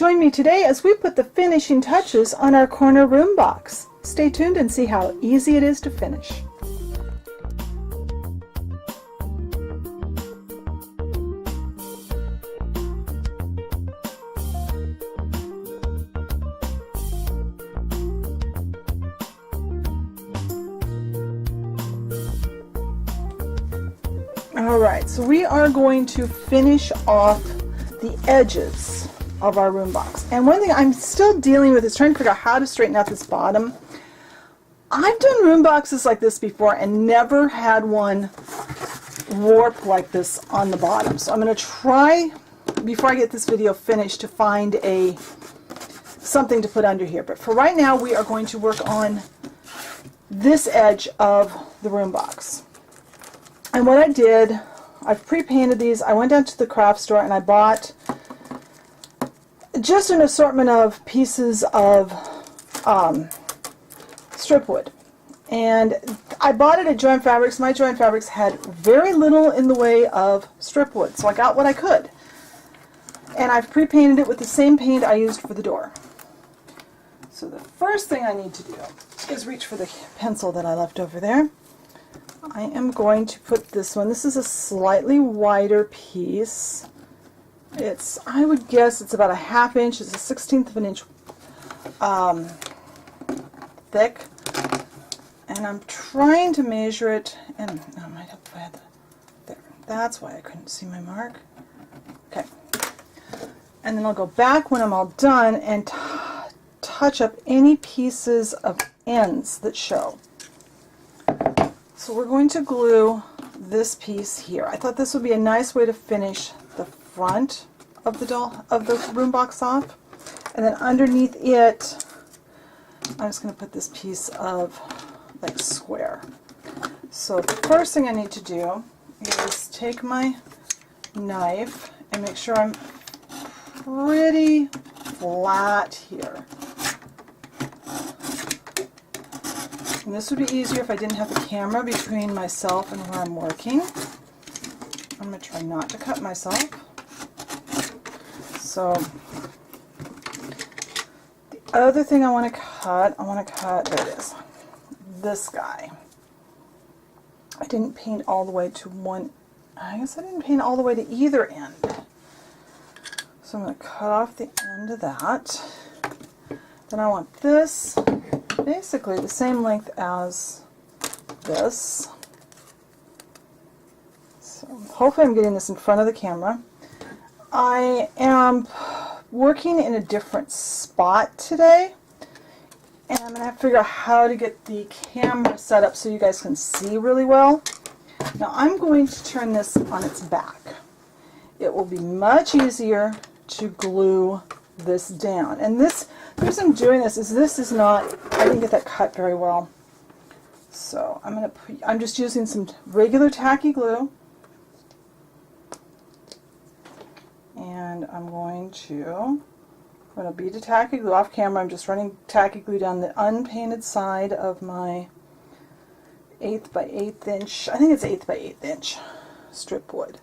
Join me today as we put the finishing touches on our corner room box. Stay tuned and see how easy it is to finish. Alright, so we are going to finish off the edges of our room box. And one thing I'm still dealing with is trying to figure out how to straighten out this bottom. I've done room boxes like this before and never had one warp like this on the bottom. So I'm going to try, before I get this video finished, to find something to put under here. But for right now, we are going to work on this edge of the room box. And what I did, I've pre-painted these. I went down to the craft store and I bought just an assortment of pieces of strip wood. And I bought it at Joint Fabrics. My Joint Fabrics had very little in the way of strip wood, so I got what I could. And I've pre-painted it with the same paint I used for the door. So the first thing I need to do is reach for the pencil that I left over there. I am going to put this one. This is a slightly wider piece. It's, I would guess it's about a ½ inch. It's a 1/16 of an inch thick. And I'm trying to measure it, and I might help if I had there. That's why I couldn't see my mark. Okay. And then I'll go back when I'm all done and touch up any pieces of ends that show. So we're going to glue this piece here. I thought this would be a nice way to finish the front of the room box off. And then underneath it, I'm just going to put this piece of like square. So the first thing I need to do is take my knife and make sure I'm pretty flat here. And this would be easier if I didn't have the camera between myself and where I'm working. I'm going to try not to cut myself. So the other thing I want to cut, there it is, this guy. I didn't paint all the way to one, I guess I didn't paint all the way to either end. So I'm going to cut off the end of that. Then I want this basically the same length as this. So hopefully I'm getting this in front of the camera. I am working in a different spot today, and I'm going to have to figure out how to get the camera set up so you guys can see really well. Now I'm going to turn this on its back. It will be much easier to glue this down. And this, the reason I'm doing this is not, I didn't get that cut very well. So I'm just using some regular tacky glue. And I'm going to bead the tacky glue off camera. I'm just running tacky glue down the unpainted side of my 1/8 by 1/8 inch, I think it's 1/8 by 1/8 inch strip wood.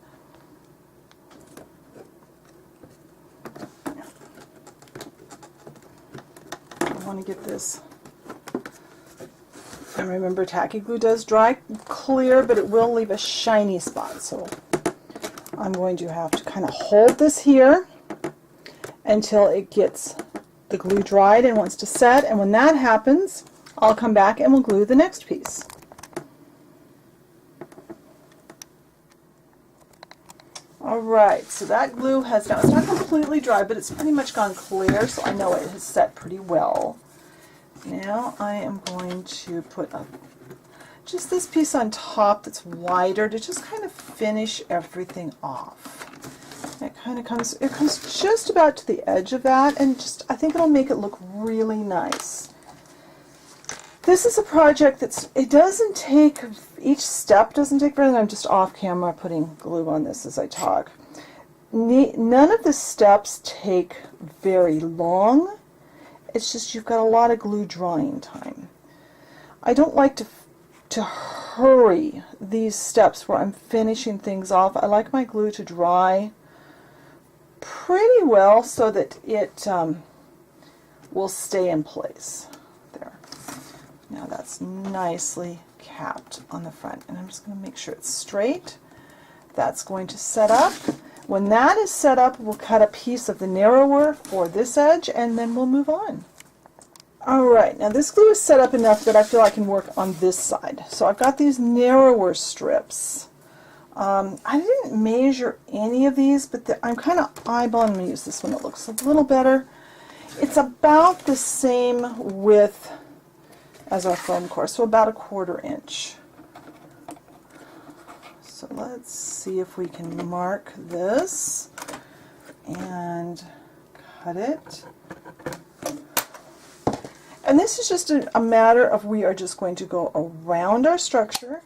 I want to get this, and remember tacky glue does dry clear, but it will leave a shiny spot, so I'm going to have to kind of hold this here until it gets the glue dried and wants to set, and when that happens I'll come back and we'll glue the next piece. Alright, so that glue has now, it's not completely dry, but it's pretty much gone clear, so I know it has set pretty well. Now I am going to put just this piece on top that's wider to just kind of finish everything off. It comes just about to the edge of that, and just, I think it'll make it look really nice. This is a project it doesn't take, each step doesn't take very long. I'm just off camera putting glue on this as I talk. None of the steps take very long. It's just you've got a lot of glue drying time. I don't like to hurry these steps where I'm finishing things off. I like my glue to dry pretty well so that it will stay in place. There. Now that's nicely capped on the front, and I'm just going to make sure it's straight. That's going to set up. When that is set up, we'll cut a piece of the narrower for this edge, and then we'll move on. Alright, now this glue is set up enough that I feel I can work on this side. So I've got these narrower strips. I didn't measure any of these, but I'm kind of eyeballing. I'm going to use this one. It looks a little better. It's about the same width as our foam core, so about 1/4 inch. So let's see if we can mark this and cut it. And this is just a matter of we are just going to go around our structure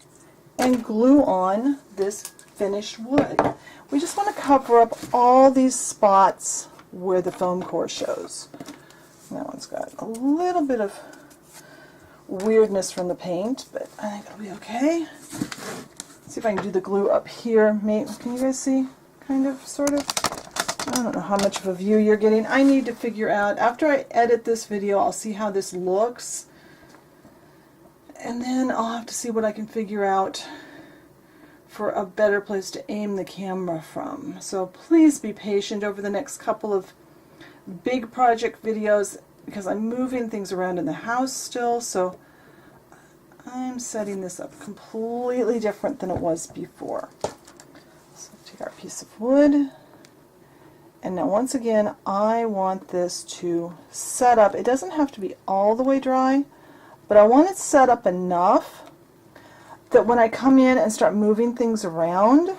and glue on this finished wood. We just want to cover up all these spots where the foam core shows. That one's got a little bit of weirdness from the paint, but I think it'll be okay. See if I can do the glue up here. Can you guys see? Kind of, sort of. I don't know how much of a view you're getting. I need to figure out, after I edit this video, I'll see how this looks. And then I'll have to see what I can figure out for a better place to aim the camera from. So please be patient over the next couple of big project videos, because I'm moving things around in the house still, so I'm setting this up completely different than it was before. So take our piece of wood, and now once again I want this to set up. It doesn't have to be all the way dry, but I want it set up enough that when I come in and start moving things around,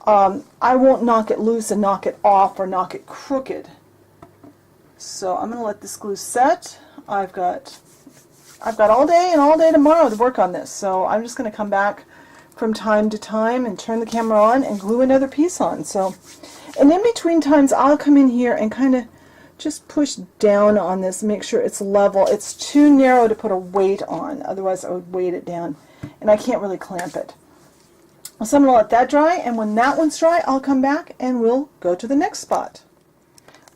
I won't knock it loose and knock it off or knock it crooked. So I'm going to let this glue set. I've got all day and all day tomorrow to work on this, so I'm just going to come back from time to time and turn the camera on and glue another piece on. So, and in between times I'll come in here and kind of just push down on this, make sure it's level. It's too narrow to put a weight on, otherwise I would weight it down and I can't really clamp it. So I'm going to let that dry, and when that one's dry I'll come back and we'll go to the next spot.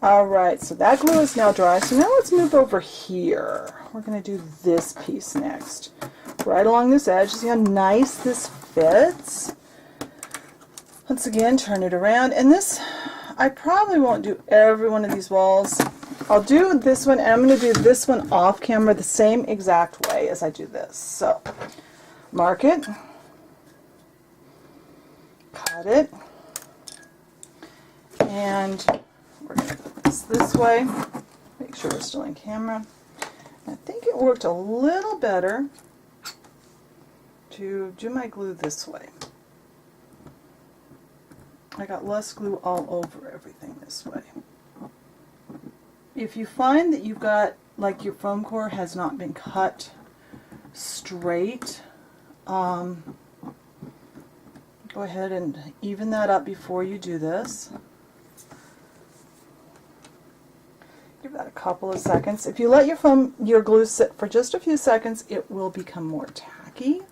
Alright, so that glue is now dry, so now let's move over here. We're going to do this piece next. Right along this edge. See how nice this fits? Once again, turn it around, and this, I probably won't do every one of these walls. I'll do this one, and I'm going to do this one off camera the same exact way as I do this. So, mark it, cut it, and we're going to do this way. Make sure we're still in camera. I think it worked a little better to do my glue this way. I got less glue all over everything this way. If you find that you've got, like, your foam core has not been cut straight, go ahead and even that up before you do this. Give that a couple of seconds. If you let your glue sit for just a few seconds, it will become more tacky.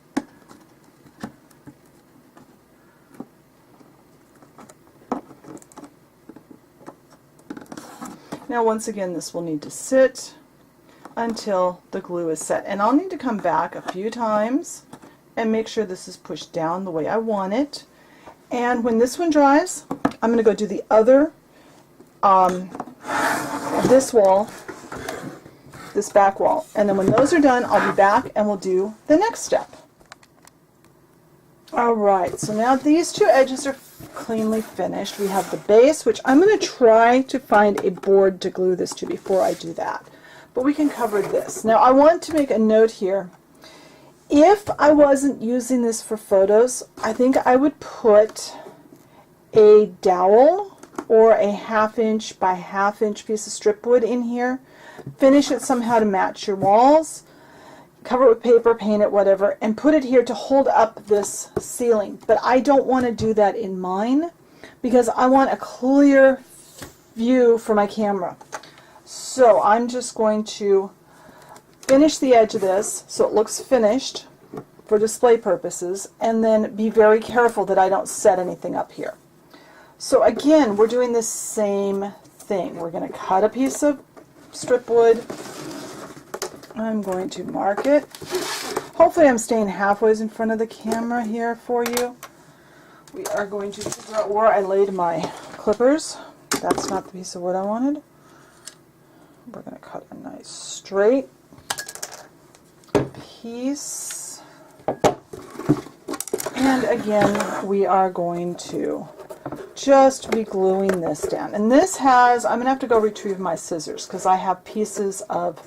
Now once again, this will need to sit until the glue is set. And I'll need to come back a few times and make sure this is pushed down the way I want it. And when this one dries, I'm going to go do the other this wall, this back wall, and then when those are done I'll be back and we'll do the next step. Alright, so now these two edges are cleanly finished. We have the base, which I'm going to try to find a board to glue this to before I do that, but we can cover this. Now I want to make a note here. If I wasn't using this for photos, I think I would put a dowel or a 1/2 inch by 1/2 inch piece of strip wood in here. Finish it somehow to match your walls. Cover it with paper, paint it, whatever, and put it here to hold up this ceiling. But I don't want to do that in mine because I want a clear view for my camera. So I'm just going to finish the edge of this so it looks finished for display purposes, and then be very careful that I don't set anything up here. So again, we're doing the same thing. We're going to cut a piece of strip wood. I'm going to mark it. Hopefully I'm staying halfway in front of the camera here for you. We are going to figure out where I laid my clippers. That's not the piece of wood I wanted. We're going to cut a nice straight piece. And again, we are going to just be gluing this down. And this has, I'm going to have to go retrieve my scissors because I have pieces of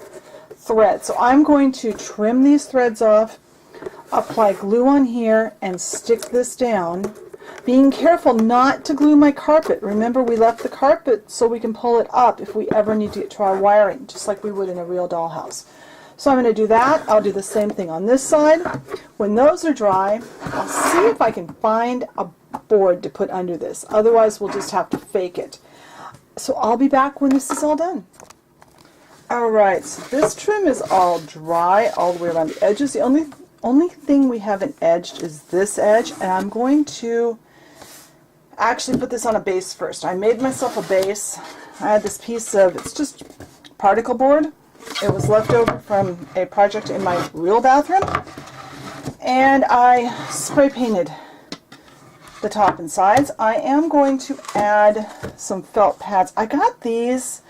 thread. So I'm going to trim these threads off, apply glue on here, and stick this down. Being careful not to glue my carpet. Remember, we left the carpet so we can pull it up if we ever need to get to our wiring, just like we would in a real dollhouse. So I'm going to do that. I'll do the same thing on this side. When those are dry, I'll see if I can find a board to put under this. Otherwise, we'll just have to fake it. So I'll be back when this is all done. Alright, so this trim is all dry all the way around the edges. The only thing we haven't edged is this edge, and I'm going to actually put this on a base first. I made myself a base. I had this piece of, it's just particle board. It was left over from a project in my real bathroom, and I spray painted the top and sides. I am going to add some felt pads. I got these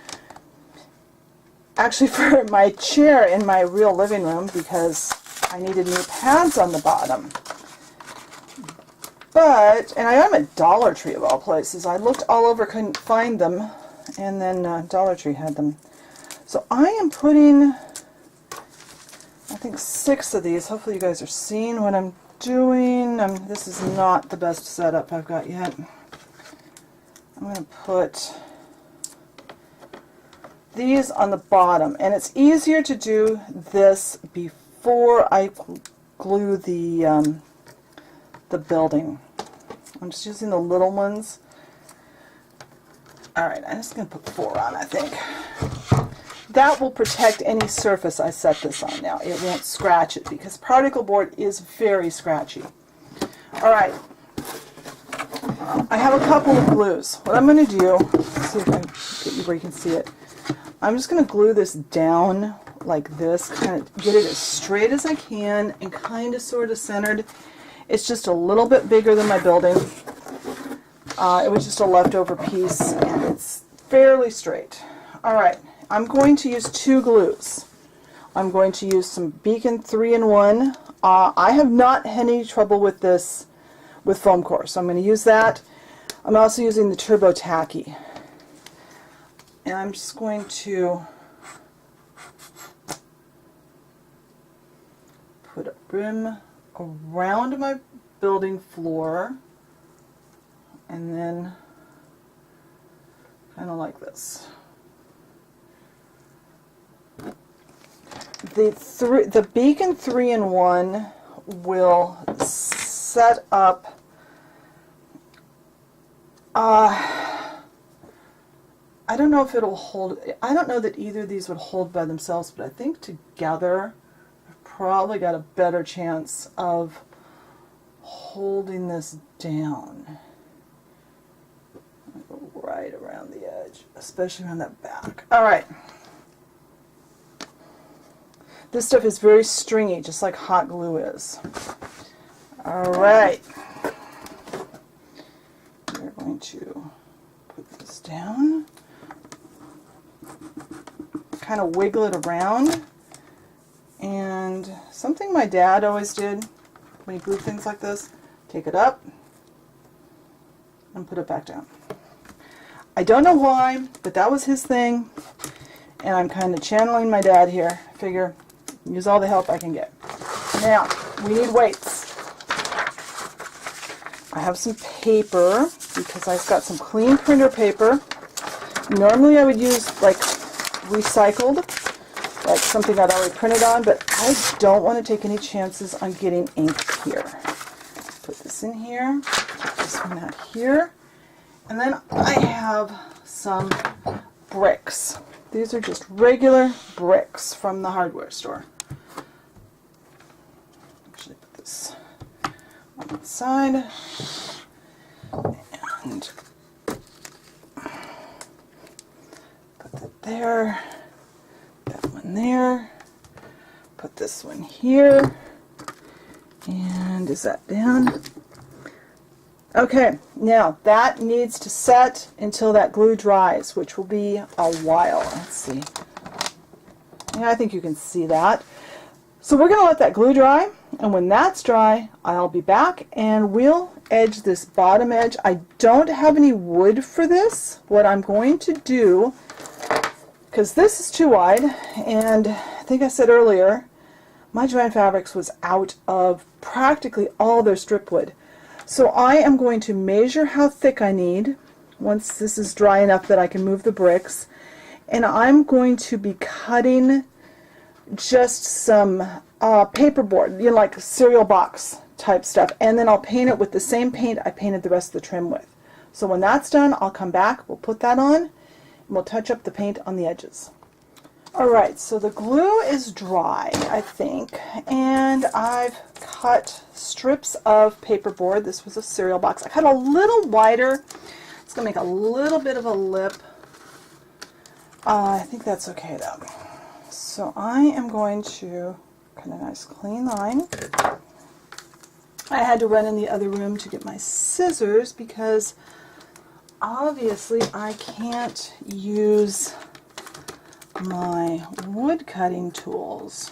actually for my chair in my real living room because I needed new pads on the bottom. But, and I am at Dollar Tree of all places. I looked all over, couldn't find them, and then Dollar Tree had them. So I am putting, I think 6 of these. Hopefully you guys are seeing what I'm doing. This is not the best setup I've got yet. I'm going to put these on the bottom, and it's easier to do this before I glue the building. I'm just using the little ones. Alright, I'm just going to put 4 on, I think. That will protect any surface I set this on now. It won't scratch it because particle board is very scratchy. Alright, I have a couple of glues. What I'm going to do, let's see if I get you where you can see it. I'm just going to glue this down like this, kind of get it as straight as I can and kind of sort of centered. It's just a little bit bigger than my building. It was just a leftover piece and it's fairly straight. Alright, I'm going to use 2 glues. I'm going to use some Beacon 3-in-1. I have not had any trouble with this with foam core, so I'm going to use that. I'm also using the Turbo Tacky. And I'm just going to put a brim around my building floor and then kind of like this. The Beacon 3-in-1 will set up I don't know if it'll hold. I don't know that either of these would hold by themselves, but I think together I've probably got a better chance of holding this down. Right around the edge, especially around that back. Alright. This stuff is very stringy, just like hot glue is. Alright. We're going to put this down. Kind of wiggle it around. And something my dad always did when he glued things like this, take it up and put it back down. I don't know why, but that was his thing, and I'm kind of channeling my dad here. I figure use all the help I can get. Now, we need weights. I have some paper because I've got some clean printer paper. Normally I would use like recycled, like something I'd already printed on, but I don't want to take any chances on getting ink here. Put this in here, put this one out here, and then I have some bricks. These are just regular bricks from the hardware store. Actually put this on the side, and there, that one there, put this one here, and is that down? Okay, now that needs to set until that glue dries, which will be a while. Let's see. Yeah, I think you can see that. So we're going to let that glue dry, and when that's dry, I'll be back and we'll edge this bottom edge. I don't have any wood for this. What I'm going to do, because this is too wide, and I think I said earlier, my Joann Fabrics was out of practically all their strip wood. So I am going to measure how thick I need once this is dry enough that I can move the bricks, and I'm going to be cutting just some paperboard, you know, like cereal box type stuff, and then I'll paint it with the same paint I painted the rest of the trim with. So when that's done, I'll come back, we'll put that on, and we'll touch up the paint on the edges. Alright, so the glue is dry, I think, and I've cut strips of paperboard. This was a cereal box. I cut a little wider. It's going to make a little bit of a lip. I think that's okay though. So I am going to cut a nice clean line. I had to run in the other room to get my scissors because obviously I can't use my wood cutting tools.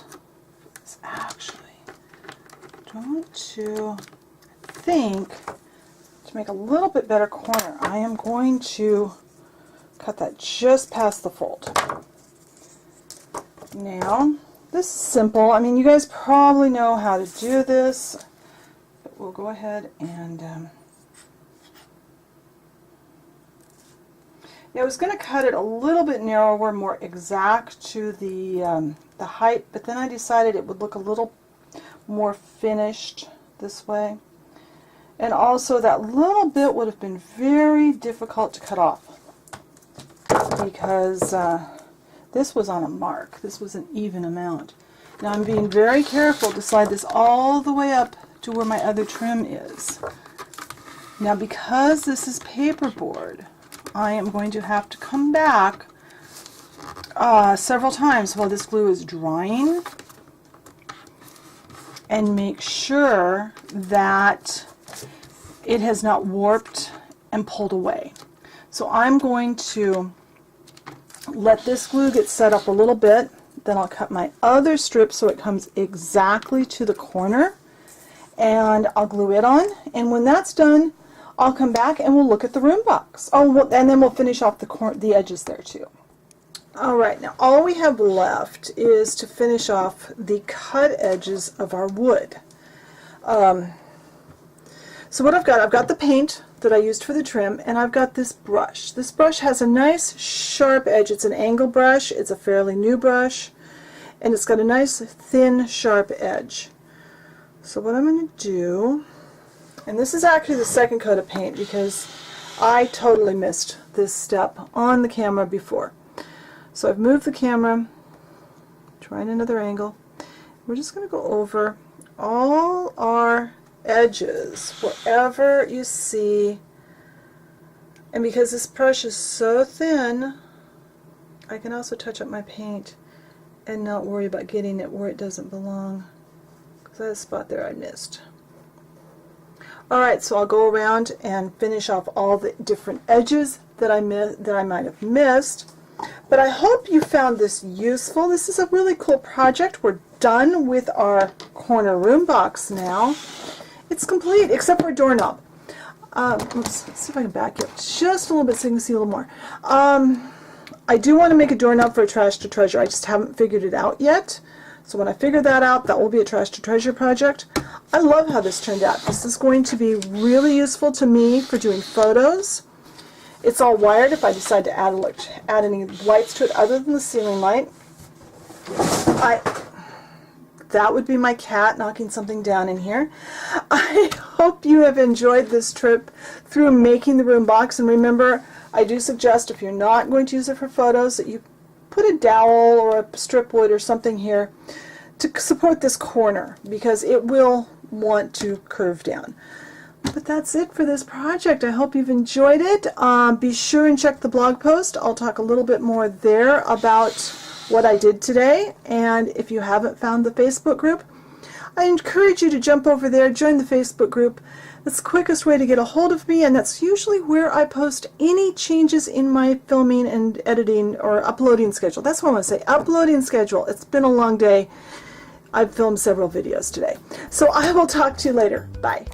It's actually going to, I think, to make a little bit better corner, I am going to cut that just past the fold. Now, this is simple. I mean, you guys probably know how to do this, but we'll go ahead and I was going to cut it a little bit narrower, more exact to the height, but then I decided it would look a little more finished this way. And also that little bit would have been very difficult to cut off because this was on a mark. This was an even amount. Now I'm being very careful to slide this all the way up to where my other trim is. Now because this is paperboard, I am going to have to come back several times while this glue is drying and make sure that it has not warped and pulled away. So I'm going to let this glue get set up a little bit, then I'll cut my other strip so it comes exactly to the corner, and I'll glue it on, and when that's done I'll come back and we'll look at the room box. Oh, well, and then we'll finish off the edges there too. Alright, now all we have left is to finish off the cut edges of our wood. So what I've got the paint that I used for the trim, and I've got this brush. This brush has a nice sharp edge. It's an angle brush. It's a fairly new brush, and it's got a nice thin sharp edge. So what I'm going to do, and this is actually the second coat of paint because I totally missed this step on the camera before. So I've moved the camera, trying another angle. We're just going to go over all our edges, wherever you see, and because this brush is so thin, I can also touch up my paint and not worry about getting it where it doesn't belong, because I had a spot there I missed. Alright, so I'll go around and finish off all the different edges that I might have missed. But I hope you found this useful. This is a really cool project. We're done with our corner room box now. It's complete, except for a doorknob. Let's see if I can back up just a little bit so you can see a little more. I do want to make a doorknob for a trash to treasure. I just haven't figured it out yet. So when I figure that out, that will be a trash to treasure project. I love how this turned out. This is going to be really useful to me for doing photos. It's all wired if I decide to add any lights to it other than the ceiling light. That would be my cat knocking something down in here. I hope you have enjoyed this trip through making the room box, and remember, I do suggest if you're not going to use it for photos that you put a dowel or a strip wood or something here to support this corner, because it will want to curve down. But that's it for this project. I hope you've enjoyed it. Be sure and check the blog post. I'll talk a little bit more there about what I did today. And if you haven't found the Facebook group, I encourage you to jump over there, join the Facebook group. That's the quickest way to get a hold of me, and that's usually where I post any changes in my filming and editing or uploading schedule. That's what I want to say, uploading schedule. It's been a long day. I've filmed several videos today. So I will talk to you later. Bye.